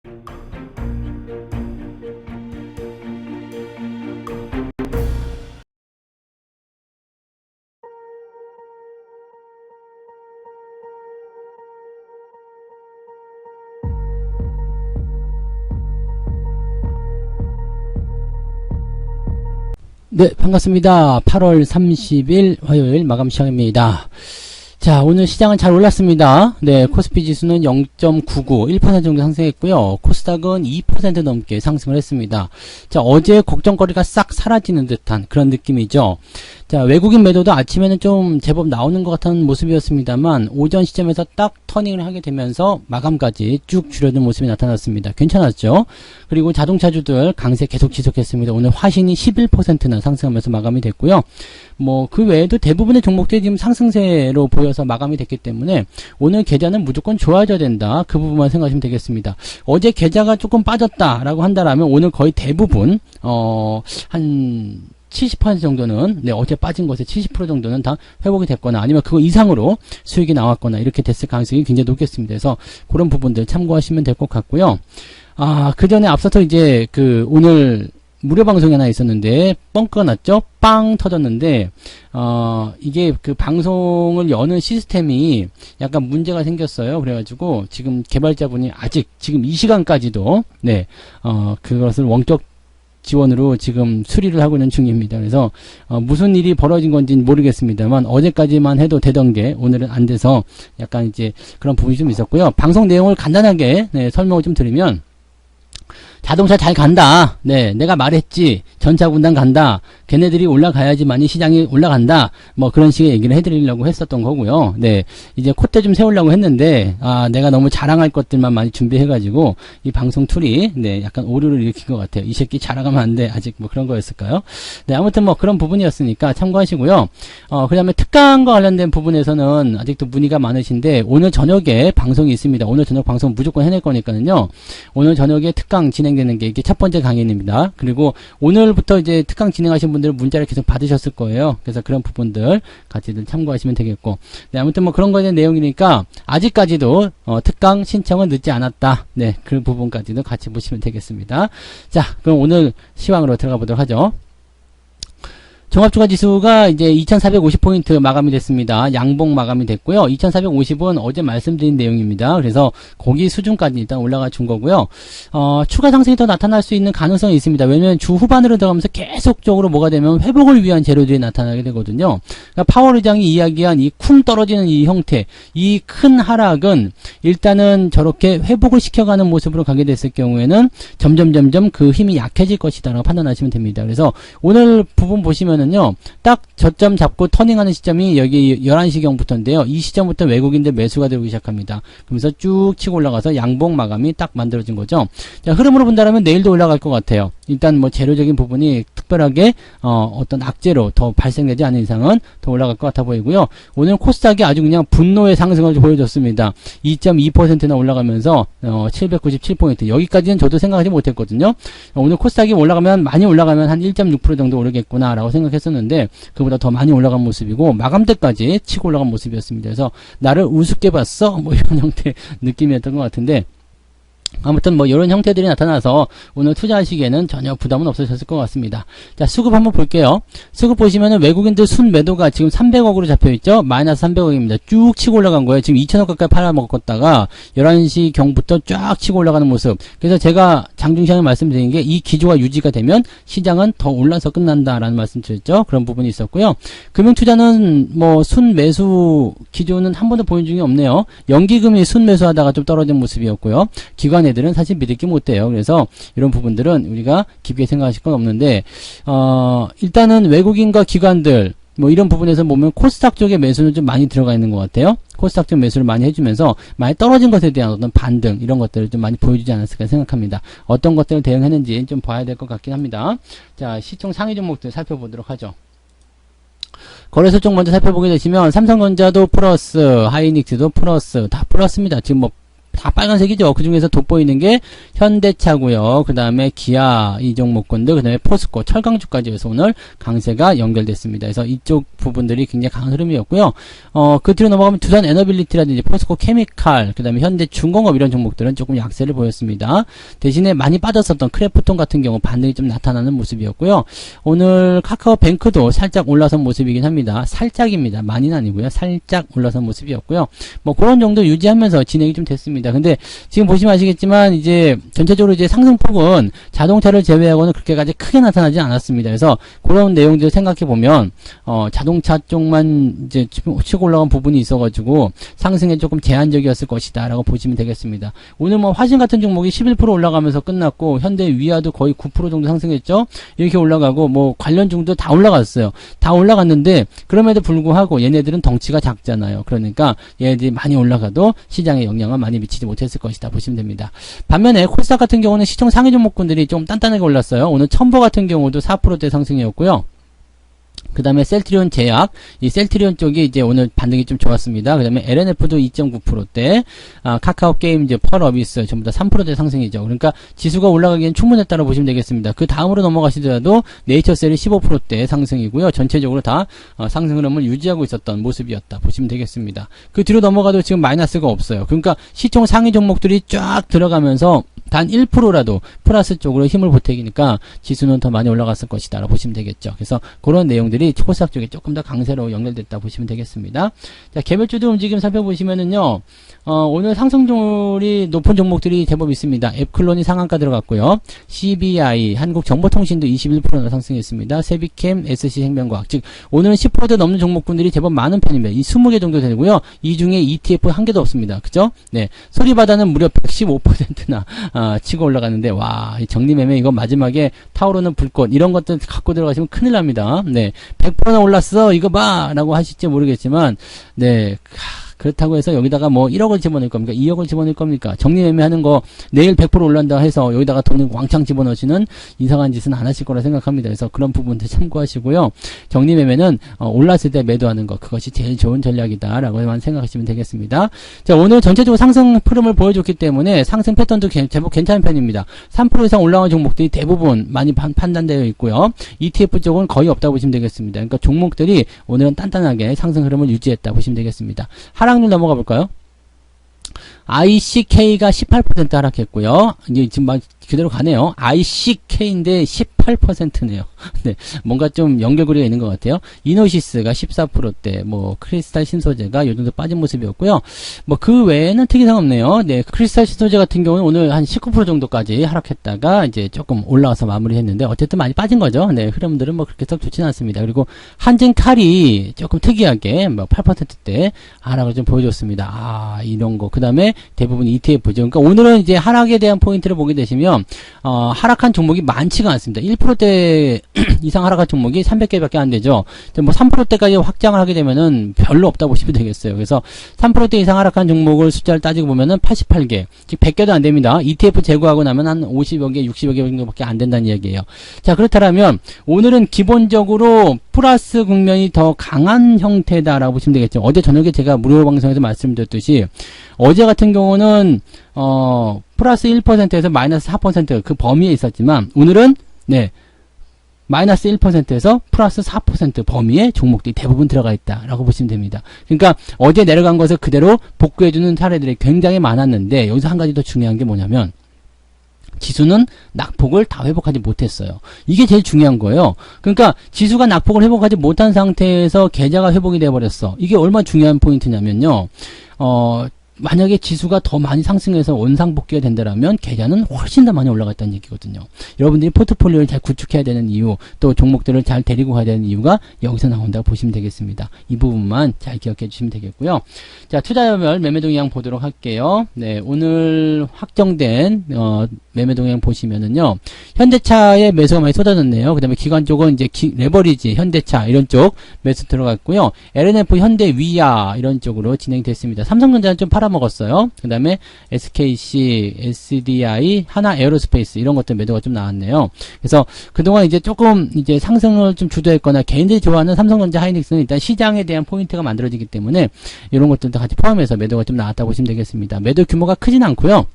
네, 반갑습니다. 8월 30일 화요일 마감 시작입니다. 자, 오늘 시장은 잘 올랐습니다. 네, 코스피 지수는 0.99, 1% 정도 상승했고요. 코스닥은 2% 넘게 상승을 했습니다. 자, 어제 걱정거리가 싹 사라지는 듯한 그런 느낌이죠. 자, 외국인 매도도 아침에는 좀 제법 나오는 것 같은 모습이었습니다만 오전 시점에서 딱 터닝을 하게 되면서 마감까지 쭉 줄여든 모습이 나타났습니다. 괜찮았죠? 그리고 자동차주들 강세 계속 지속했습니다. 오늘 화신이 11%나 상승하면서 마감이 됐고요. 뭐 그 외에도 대부분의 종목들이 지금 상승세로 보여서 마감이 됐기 때문에 오늘 계좌는 무조건 좋아져야 된다. 그 부분만 생각하시면 되겠습니다. 어제 계좌가 조금 빠졌다라고 한다라면 오늘 거의 대부분 한 70% 정도는 어제 빠진 것의 70% 정도는 다 회복이 됐거나 아니면 그거 이상으로 수익이 나왔거나 이렇게 됐을 가능성이 굉장히 높겠습니다. 그래서 그런 부분들 참고하시면 될 것 같고요. 그 전에 앞서서 이제 오늘 무료 방송이 하나 있었는데 뻥커 났죠? 빵 터졌는데 이게 방송을 여는 시스템이 약간 문제가 생겼어요. 그래가지고 지금 개발자분이 아직 지금 이 시간까지도 그것을 원격 지원으로 지금 수리를 하고 있는 중입니다. 그래서 무슨 일이 벌어진 건지는 모르겠습니다만 어제까지만 해도 되던 게 오늘은 안 돼서 약간 이제 그런 부분이 좀 있었고요. 방송 내용을 간단하게 설명을 좀 드리면 자동차 잘 간다. 내가 말했지. 전차 군단 간다. 걔네들이 올라가야지만이 시장이 올라간다. 뭐 그런 식의 얘기를 해드리려고 했었던 거고요. 이제 콧대 좀 세우려고 했는데 내가 너무 자랑할 것들만 많이 준비해가지고 이 방송 툴이 약간 오류를 일으킨 것 같아요. 이 새끼 자랑하면 안 돼. 아직 뭐 그런 거였을까요? 아무튼 뭐 그런 부분이었으니까 참고하시고요. 그 다음에 특강과 관련된 부분에서는 아직도 문의가 많으신데 오늘 저녁에 방송이 있습니다. 오늘 저녁 방송 무조건 해낼 거니까는요. 오늘 저녁에 특강 진행되는 게 이게 첫 번째 강의입니다. 그리고 오늘부터 이제 특강 진행하신 분들은 문자를 계속 받으셨을 거예요. 그래서 그런 부분들 같이들 참고하시면 되겠고. 아무튼 뭐 그런 거에 대한 내용이니까 아직까지도 특강 신청은 늦지 않았다. 그 부분까지도 같이 보시면 되겠습니다. 자, 그럼 오늘 시황으로 들어가 보도록 하죠. 종합주가지수가 이제 2450포인트 마감이 됐습니다. 양봉 마감이 됐고요. 2450은 어제 말씀드린 내용입니다. 그래서 거기 수준까지 일단 올라가 준 거고요. 추가 상승이 더 나타날 수 있는 가능성이 있습니다. 왜냐면 주 후반으로 들어가면서 계속적으로 뭐가 되면 회복을 위한 재료들이 나타나게 되거든요. 그러니까 파월 의장이 이야기한 이 쿵 떨어지는 이 형태, 이 큰 하락은 일단은 저렇게 회복을 시켜가는 모습으로 가게 됐을 경우에는 점점 그 힘이 약해질 것이다 라고 판단하시면 됩니다. 그래서 오늘 부분 보시면 딱 저점 잡고 터닝하는 시점이 여기 11시경부터인데요. 이 시점부터 외국인들 매수가 들어오기 시작합니다. 그러면서 쭉 치고 올라가서 양봉 마감이 딱 만들어진 거죠. 자, 흐름으로 본다면 내일도 올라갈 것 같아요. 일단 뭐 재료적인 부분이 특별하게 어떤 악재로 더 발생되지 않는 이상은 더 올라갈 것 같아 보이고요. 오늘 코스닥이 아주 그냥 분노의 상승을 보여줬습니다. 2.2%나 올라가면서 797포인트. 여기까지는 저도 생각하지 못했거든요. 오늘 코스닥이 올라가면 많이 올라가면 한 1.6% 정도 오르겠구나 라고 생각했었는데 그보다 더 많이 올라간 모습이고 마감 때까지 치고 올라간 모습이었습니다. 그래서 나를 우습게 봤어? 뭐 이런 형태의 느낌이었던 것 같은데 아무튼 뭐 이런 형태들이 나타나서 오늘 투자하시기에는 전혀 부담은 없으셨을 것 같습니다. 자, 수급 한번 볼게요. 수급 보시면은 외국인들 순매도가 지금 300억으로 잡혀있죠. 마이너스 300억입니다. 쭉 치고 올라간 거예요. 지금 2천억 가까이 팔아먹었다가 11시 경부터 쫙 치고 올라가는 모습. 그래서 제가 장중시장에 말씀드린 게 이 기조가 유지가 되면 시장은 더 올라서 끝난다라는 말씀 드렸죠. 그런 부분이 있었고요. 금융투자는 뭐 순매수 기조는 한 번도 보인 적이 없네요. 연기금이 순매수하다가 좀 떨어진 모습이었고요. 기관 애들은 사실 믿을게 못돼요. 그래서 이런 부분들은 우리가 깊게 생각하실 건 없는데 일단은 외국인과 기관들 뭐 이런 부분에서 보면 코스닥 쪽의 매수는 좀 많이 들어가 있는 것 같아요. 코스닥 쪽 매수를 많이 해주면서 많이 떨어진 것에 대한 어떤 반등 이런 것들을 좀 많이 보여주지 않았을까 생각합니다. 어떤 것들을 대응했는지 좀 봐야 될 것 같긴 합니다. 자, 시총 상위 종목들 살펴보도록 하죠. 거래소 쪽 먼저 살펴보게 되시면 삼성전자도 플러스, 하이닉스도 플러스, 다 플러스입니다. 지금 뭐 다 빨간색이죠. 그 중에서 돋보이는 게 현대차고요. 그 다음에 기아 이 종목군들, 그 다음에 포스코, 철강주까지 해서 오늘 강세가 연결됐습니다. 그래서 이쪽 부분들이 굉장히 강한 흐름이었고요. 그 뒤로 넘어가면 두산 에너빌리티라든지 포스코 케미칼, 그 다음에 현대중공업 이런 종목들은 조금 약세를 보였습니다. 대신에 많이 빠졌었던 크래프톤 같은 경우 반등이 좀 나타나는 모습이었고요. 오늘 카카오뱅크도 살짝 올라선 모습이긴 합니다. 살짝입니다. 많이는 아니고요. 살짝 올라선 모습이었고요. 뭐 그런 정도 유지하면서 진행이 좀 됐습니다. 근데 지금 보시면 아시겠지만 이제 전체적으로 이제 상승폭은 자동차를 제외하고는 그렇게까지 크게 나타나지 않았습니다. 그래서 그런 내용들 생각해 보면 자동차 쪽만 이제 치고 올라간 부분이 있어가지고 상승에 조금 제한적이었을 것이다라고 보시면 되겠습니다. 오늘 뭐 화신 같은 종목이 11% 올라가면서 끝났고 현대 위아도 거의 9% 정도 상승했죠. 이렇게 올라가고 뭐 관련주도 다 올라갔어요. 다 올라갔는데 그럼에도 불구하고 얘네들은 덩치가 작잖아요. 그러니까 얘네들이 많이 올라가도 시장에 영향은 많이 미치지 못했을 것이다 보시면 됩니다. 반면에 코스닥 같은 경우는 시총 상위 종목군들이 좀 단단하게 올랐어요. 오늘 첨보 같은 경우도 4%대 상승이었고요. 그 다음에 셀트리온 제약, 이 셀트리온 쪽이 이제 오늘 반등이 좀 좋았습니다. 그 다음에 LNF도 2.9%대, 카카오 게임, 이제 펄어비스 전부 다 3%대 상승이죠. 그러니까 지수가 올라가기엔 충분했다고 보시면 되겠습니다. 그 다음으로 넘어가시더라도 네이처셀이 15%대 상승이고요. 전체적으로 다 상승 흐름을 유지하고 있었던 모습이었다 보시면 되겠습니다. 그 뒤로 넘어가도 지금 마이너스가 없어요. 그러니까 시총 상위 종목들이 쫙 들어가면서 단 1%라도 플러스 쪽으로 힘을 보태기니까 지수는 더 많이 올라갔을 것이다 라고 보시면 되겠죠. 그래서 그런 내용들이 코스닥 쪽에 조금 더 강세로 연결됐다 보시면 되겠습니다. 자, 개별주도 움직임 살펴보시면은요, 오늘 상승률이 높은 종목들이 제법 있습니다. 앱클론이 상한가 들어갔고요. CBI, 한국정보통신도 21%나 상승했습니다. 세비캠, SC생명과학. 즉, 오늘은 10%대 넘는 종목군들이 제법 많은 편입니다. 이 20개 정도 되고요. 이 중에 ETF 한 개도 없습니다. 그죠? 네. 소리바다는 무려 115%나, 치고 올라갔는데, 와, 이 정리매매 이거 마지막에 타오르는 불꽃, 이런 것들 갖고 들어가시면 큰일 납니다. 네. 100%나 올랐어, 이거 봐! 라고 하실지 모르겠지만, 네. 그렇다고 해서 여기다가 뭐 1억을 집어넣을 겁니까? 2억을 집어넣을 겁니까? 정리매매하는 거 내일 100% 올란다 해서 여기다가 돈을 왕창 집어넣으시는 이상한 짓은 안 하실 거라 생각합니다. 그래서 그런 부분들 참고하시고요. 정리매매는 올랐을 때 매도하는 거, 그것이 제일 좋은 전략이다라고만 생각하시면 되겠습니다. 자, 오늘 전체적으로 상승 흐름을 보여줬기 때문에 상승 패턴도 제법 괜찮은 편입니다. 3% 이상 올라온 종목들이 대부분 많이 판단되어 있고요. ETF 쪽은 거의 없다고 보시면 되겠습니다. 그러니까 종목들이 오늘은 단단하게 상승 흐름을 유지했다 보시면 되겠습니다. 하락률 넘어가 볼까요? ICK가 18% 하락했고요. 이제 지금 막 그대로 가네요. ICK인데 18%네요. 네. 뭔가 좀 연결고리가 있는 것 같아요. 이노시스가 14%대, 뭐, 크리스탈 신소재가 요 정도 빠진 모습이었고요. 뭐, 그 외에는 특이사항 없네요. 네. 크리스탈 신소재 같은 경우는 오늘 한 19% 정도까지 하락했다가 이제 조금 올라와서 마무리 했는데, 어쨌든 많이 빠진 거죠. 네. 흐름들은 뭐 그렇게 썩 좋지는 않습니다. 그리고 한진칼이 조금 특이하게 뭐 8%대 하락을 좀 보여줬습니다. 아, 이런 거. 그 다음에 대부분 ETF죠. 그러니까 오늘은 이제 하락에 대한 포인트를 보게 되시면, 하락한 종목이 많지가 않습니다. 1%대 이상 하락한 종목이 300개밖에 안 되죠. 뭐 3%대까지 확장을 하게 되면은 별로 없다 보시면 되겠어요. 그래서 3%대 이상 하락한 종목을 숫자를 따지고 보면은 88개, 즉 100개도 안 됩니다. ETF 제거하고 나면 한 50여 개, 60여 개 정도밖에 안 된다는 이야기예요. 자, 그렇다면 오늘은 기본적으로 플러스 국면이 더 강한 형태다라고 보시면 되겠죠. 어제 저녁에 제가 무료 방송에서 말씀드렸듯이 어제 같은 경우는 플러스 1%에서 마이너스 4% 그 범위에 있었지만 오늘은 네 마이너스 1%에서 플러스 4% 범위에 종목들이 대부분 들어가 있다라고 보시면 됩니다. 그러니까 어제 내려간 것을 그대로 복구해주는 사례들이 굉장히 많았는데 여기서 한 가지 더 중요한 게 뭐냐면 지수는 낙폭을 다 회복하지 못했어요. 이게 제일 중요한 거예요. 그러니까 지수가 낙폭을 회복하지 못한 상태에서 계좌가 회복이 돼버렸어. 이게 얼마나 중요한 포인트냐면요. 만약에 지수가 더 많이 상승해서 원상복귀가 된다면 계좌는 훨씬 더 많이 올라갔다는 얘기거든요. 여러분들이 포트폴리오를 잘 구축해야 되는 이유, 또 종목들을 잘 데리고 가야 되는 이유가 여기서 나온다고 보시면 되겠습니다. 이 부분만 잘 기억해 주시면 되겠고요. 자, 투자별 매매 동향 보도록 할게요. 네, 오늘 확정된 매매 동향 보시면은요. 현대차에 매수가 많이 쏟아졌네요. 그 다음에 기관 쪽은 이제 레버리지, 현대차 이런 쪽 매수 들어갔고요. LNF 현대 위아 이런 쪽으로 진행됐습니다. 삼성전자는 좀 팔아 팔아먹었어요. 그 다음에 SKC, SDI, 하나 에어로스페이스 이런 것들 매도가 좀 나왔네요. 그래서 그동안 이제 조금 이제 상승을 좀 주도했거나 개인들이 좋아하는 삼성전자, 하이닉스는 일단 시장에 대한 포인트가 만들어지기 때문에 이런 것들도 같이 포함해서 매도가 좀 나왔다고 보시면 되겠습니다. 매도 규모가 크진 않고요.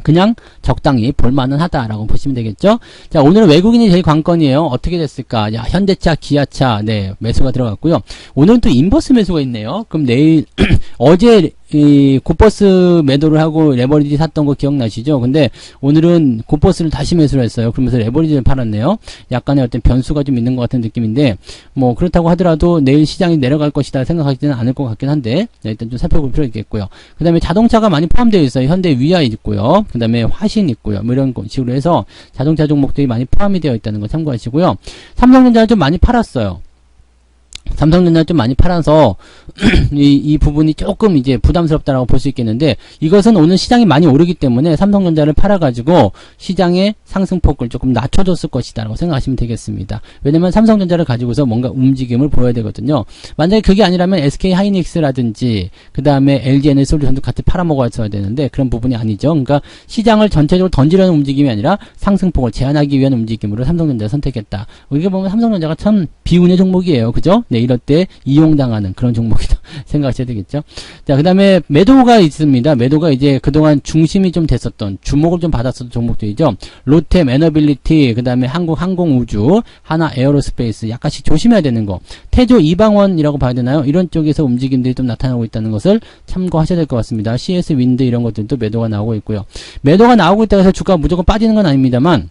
그냥 적당히 볼만은 하다라고 보시면 되겠죠. 자, 오늘은 외국인이 제일 관건이에요. 어떻게 됐을까? 야, 현대차, 기아차, 네, 매수가 들어갔고요. 오늘은 또 인버스 매수가 있네요. 그럼 내일, 어제 이 곧버스 매도를 하고 레버리지 샀던 거 기억나시죠? 근데 오늘은 곧버스를 다시 매수를 했어요. 그러면서 레버리지를 팔았네요. 약간의 어떤 변수가 좀 있는 것 같은 느낌인데, 뭐 그렇다고 하더라도 내일 시장이 내려갈 것이다 생각하지는 않을 것 같긴 한데, 일단 좀 살펴볼 필요가 있겠고요. 그 다음에 자동차가 많이 포함되어 있어요. 현대 위아 있고요. 그 다음에 화신 있고요. 뭐 이런 식으로 해서 자동차 종목들이 많이 포함이 되어 있다는 거 참고하시고요. 삼성전자를 좀 많이 팔았어요. 삼성전자 좀 많이 팔아서 이 부분이 조금 이제 부담스럽다라고 볼 수 있겠는데, 이것은 오늘 시장이 많이 오르기 때문에 삼성전자를 팔아가지고 시장의 상승폭을 조금 낮춰줬을 것이다라고 생각하시면 되겠습니다. 왜냐면 삼성전자를 가지고서 뭔가 움직임을 보여야 되거든요. 만약에 그게 아니라면 SK 하이닉스라든지 그 다음에 LG 에너지솔루션도 같이 팔아먹어야 되는데 그런 부분이 아니죠. 그러니까 시장을 전체적으로 던지려는 움직임이 아니라 상승폭을 제한하기 위한 움직임으로 삼성전자를 선택했다. 이게 보면 삼성전자가 참 비운의 종목이에요. 그죠? 네, 이럴 때 이용당하는 그런 종목이다 생각하셔야 되겠죠. 자, 그 다음에 매도가 있습니다. 매도가 이제 그동안 중심이 좀 됐었던, 주목을 좀 받았었던 종목들이죠. 롯데 매너빌리티, 그 다음에 한국항공우주, 하나 에어로스페이스, 약간씩 조심해야 되는 거. 태조 이방원이라고 봐야 되나요? 이런 쪽에서 움직임들이 좀 나타나고 있다는 것을 참고하셔야 될 것 같습니다. CS 윈드 이런 것들도 매도가 나오고 있고요. 매도가 나오고 있다고 해서 주가가 무조건 빠지는 건 아닙니다만,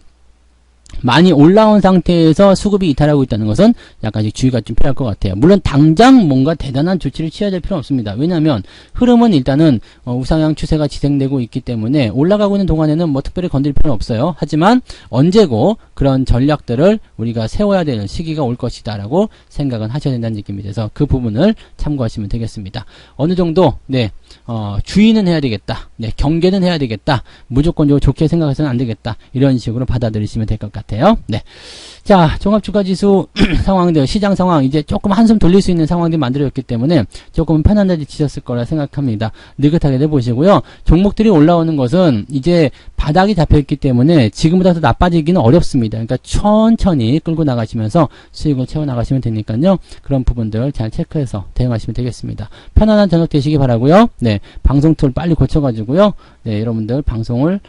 많이 올라온 상태에서 수급이 이탈하고 있다는 것은 약간씩 주의가 좀 필요할 것 같아요. 물론 당장 뭔가 대단한 조치를 취해야 될 필요는 없습니다. 왜냐하면 흐름은 일단은 우상향 추세가 진행되고 있기 때문에 올라가고 있는 동안에는 뭐 특별히 건드릴 필요는 없어요. 하지만 언제고 그런 전략들을 우리가 세워야 되는 시기가 올 것이다 라고 생각은 하셔야 된다는 느낌이 돼서 그 부분을 참고하시면 되겠습니다. 어느 정도 네 주의는 해야 되겠다. 네, 경계는 해야 되겠다. 무조건 좋게 생각해서는 안 되겠다. 이런 식으로 받아들이시면 될 것 같아요. 네. 자, 종합주가지수 상황들, 시장 상황, 이제 조금 한숨 돌릴 수 있는 상황들이 만들어졌기 때문에 조금 편안해지셨을 거라 생각합니다. 느긋하게 내보시고요. 종목들이 올라오는 것은 이제 바닥이 잡혀있기 때문에 지금보다 더 나빠지기는 어렵습니다. 그러니까 천천히 끌고 나가시면서 수익을 채워나가시면 되니까요. 그런 부분들 잘 체크해서 대응하시면 되겠습니다. 편안한 저녁 되시기 바라고요. 네, 방송 툴 빨리 고쳐가지고요. 네, 여러분들 방송을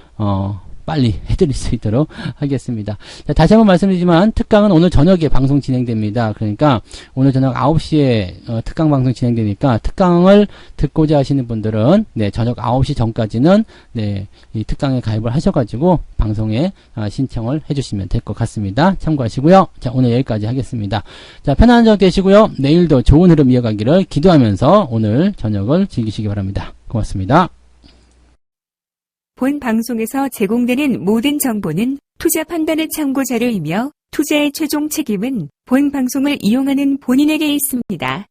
빨리 해드릴 수 있도록 하겠습니다. 자, 다시 한번 말씀드리지만 특강은 오늘 저녁에 방송 진행됩니다. 그러니까 오늘 저녁 9시에 특강 방송 진행되니까 특강을 듣고자 하시는 분들은 네, 저녁 9시 전까지는 네, 이 특강에 가입을 하셔가지고 방송에 신청을 해주시면 될 것 같습니다. 참고하시고요. 자, 오늘 여기까지 하겠습니다. 자, 편안한 저녁 되시고요. 내일도 좋은 흐름 이어가기를 기도하면서 오늘 저녁을 즐기시기 바랍니다. 고맙습니다. 본 방송에서 제공되는 모든 정보는 투자 판단의 참고 자료이며 투자의 최종 책임은 본 방송을 이용하는 본인에게 있습니다.